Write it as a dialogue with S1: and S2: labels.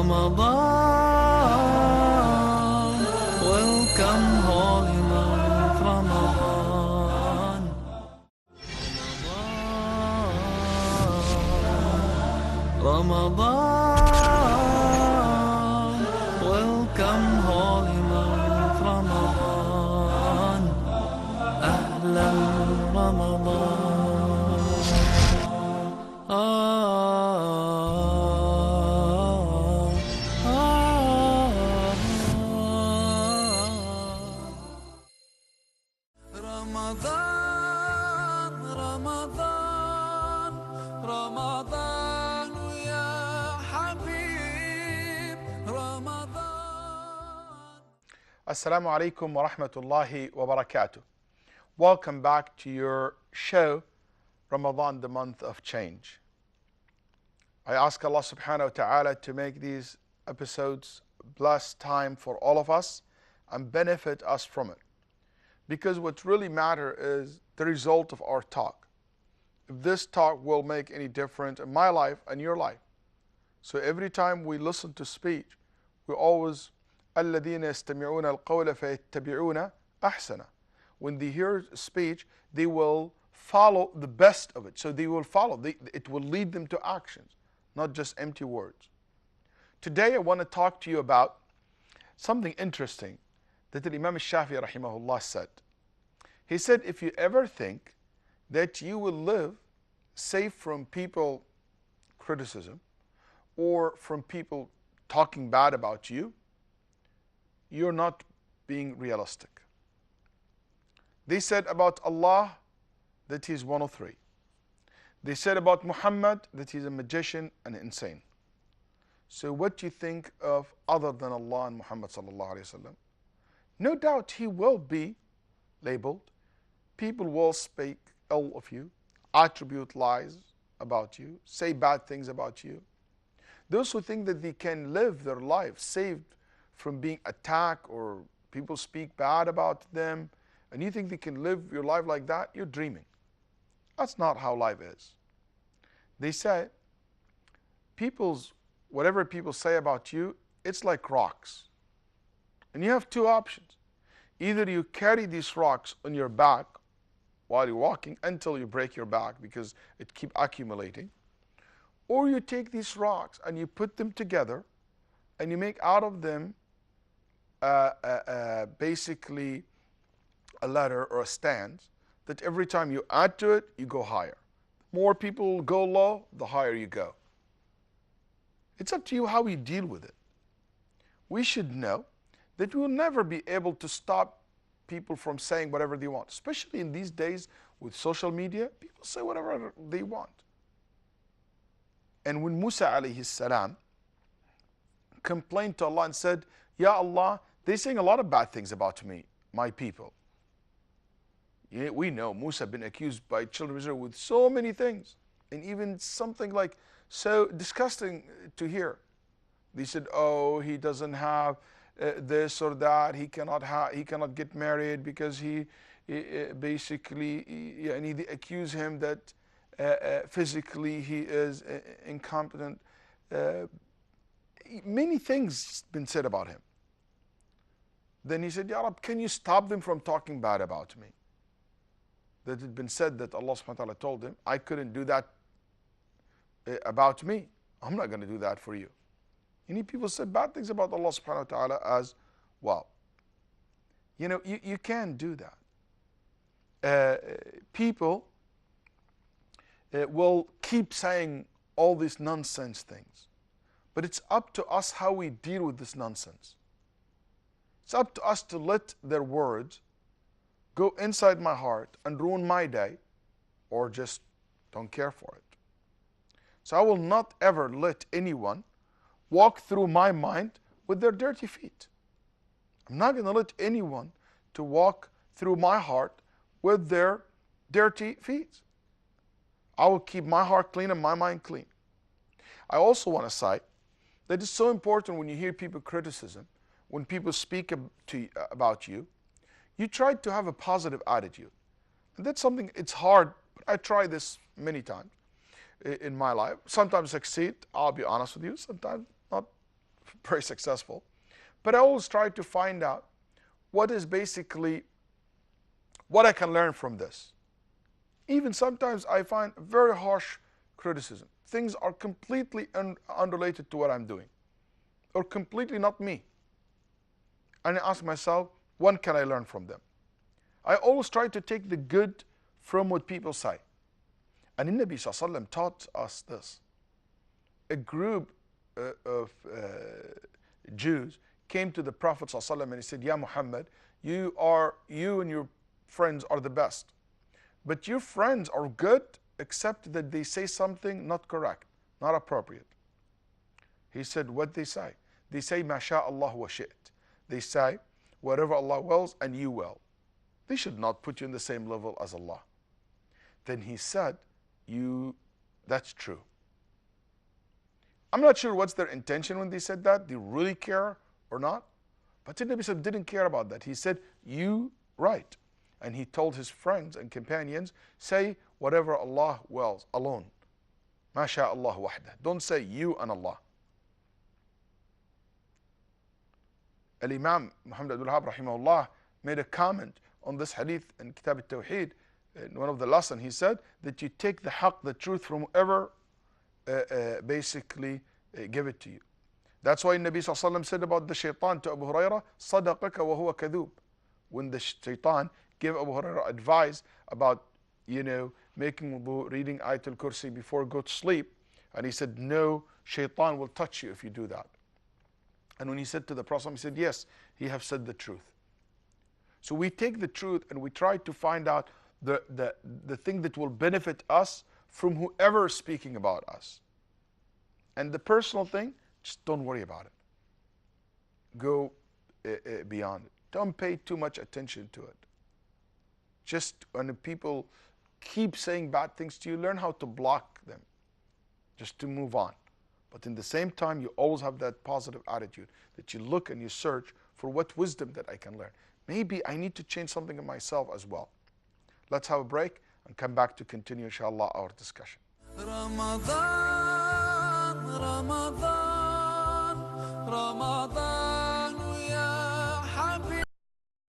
S1: Ramadan, welcome holy month Ramadan. Ramadan, welcome holy month Ramadan. Ahlan Ramadan. Ramadan, Ramadan, Ramadan ya Habib, Ramadan.
S2: Assalamu alaikum wa rahmatullahi wa barakatuh. Welcome back to your show, Ramadan, the month of change. I ask Allah subhanahu wa ta'ala to make these episodes blessed time for all of us and benefit us from it. Because what really matters is the result of our talk. If this talk will make any difference in my life and your life. So every time we listen to speech, we always الَّذِينَ يَسْتَمِعُونَ الْقَوْلَ فَيَتَّبِعُونَ أَحْسَنَ. When they hear speech, they will follow the best of it. So they will follow. It will lead them to actions, not just empty words. Today I want to talk to you about something interesting that Imam Shafi'i rahimahullah said. He said, if you ever think that you will live safe from people criticism or from people talking bad about you, you're not being realistic. They said about Allah that He's one of three. They said about Muhammad that he's a magician and insane. So what do you think of other than Allah and Muhammad sallallahu alaihi wasallam? No doubt he will be labeled. People will speak ill of you, attribute lies about you, say bad things about you. Those who think that they can live their life saved from being attacked or people speak bad about them, and you think they can live your life like that, you're dreaming. That's not how life is. They say, whatever people say about you, it's like rocks. And you have two options. Either you carry these rocks on your back while you're walking until you break your back because it keeps accumulating, or you take these rocks and you put them together and you make out of them basically a ladder or a stand that every time you add to it, you go higher. The more people go low, the higher you go. It's up to you how you deal with it. We should know that we will never be able to stop people from saying whatever they want. Especially in these days with social media, people say whatever they want. And when Musa alayhi salam complained to Allah and said, Ya Allah, they're saying a lot of bad things about me, my people. Yeah, we know Musa been accused by children of Israel with so many things, and even something like so disgusting to hear. They said, oh, he doesn't have this or that, he cannot get married because he basically, and they accuse him that physically he is incompetent. Many things been said about him. Then he said, Ya Rab, can you stop them from talking bad about me? That had been said that Allah subhanahu wa ta'ala told him, I couldn't do that about me. I'm not going to do that for you. Many people said bad things about Allah subhanahu wa ta'ala as well. You know, you can't do that. People will keep saying all these nonsense things. But it's up to us how we deal with this nonsense. It's up to us to let their words go inside my heart and ruin my day, or just don't care for it. So I will not ever let anyone walk through my mind with their dirty feet. I'm not going to let anyone to walk through my heart with their dirty feet. I will keep my heart clean and my mind clean. I also want to say that it's so important when you hear people criticism, when people speak about you, you try to have a positive attitude. And that's something, it's hard, but I try this many times in my life. Sometimes succeed, I'll be honest with you, sometimes not very successful. But I always try to find out what is basically what I can learn from this. Even sometimes I find very harsh criticism. Things are completely unrelated to what I'm doing, or completely not me. And I ask myself, what can I learn from them? I always try to take the good from what people say. And the Nabi Sallallahu Alaihi Wasallam taught us this. A group of Jews came to the Prophet Sallallahu Alaihi Wasallam and he said, Ya Muhammad, you and your friends are the best. But your friends are good except that they say something not correct, not appropriate. He said, what they say? They say, Ma sha Allah wa shi't. They say, whatever Allah wills and you will. They should not put you in the same level as Allah. Then he said, that's true. I'm not sure what's their intention when they said that. They really care or not? But the Nabi didn't care about that. He said, you right. And he told his friends and companions, say whatever Allah wills, alone. Ma sha Allah wahdah. Don't say you and Allah. Al-Imam Muhammad Abdul Wahhab rahimahullah made a comment on this hadith in Kitab al-Tawheed. In one of the lessons, he said that you take the haqq, the truth, from whoever basically give it to you. That's why Nabi Sallallahu Alaihi Wasallam said about the shaitan to Abu Hurairah, صَدَقَكَ وَهُوَ كَذُوب. When the shaitan gave Abu Hurairah advice about, making wudu, reading Ayatul Kursi before go to sleep, and he said, no, shaitan will touch you if you do that. And when he said to the Prophet, he said, yes, he have said the truth. So we take the truth and we try to find out the thing that will benefit us from whoever is speaking about us. And the personal thing, just don't worry about it. Go beyond it. Don't pay too much attention to it. Just when people keep saying bad things to you, learn how to block them, just to move on. But in the same time, you always have that positive attitude that you look and you search for what wisdom that I can learn. Maybe I need to change something in myself as well. Let's have a break and come back to continue, inshallah, our discussion.
S1: Ramadan, Ramadan, Ramadan.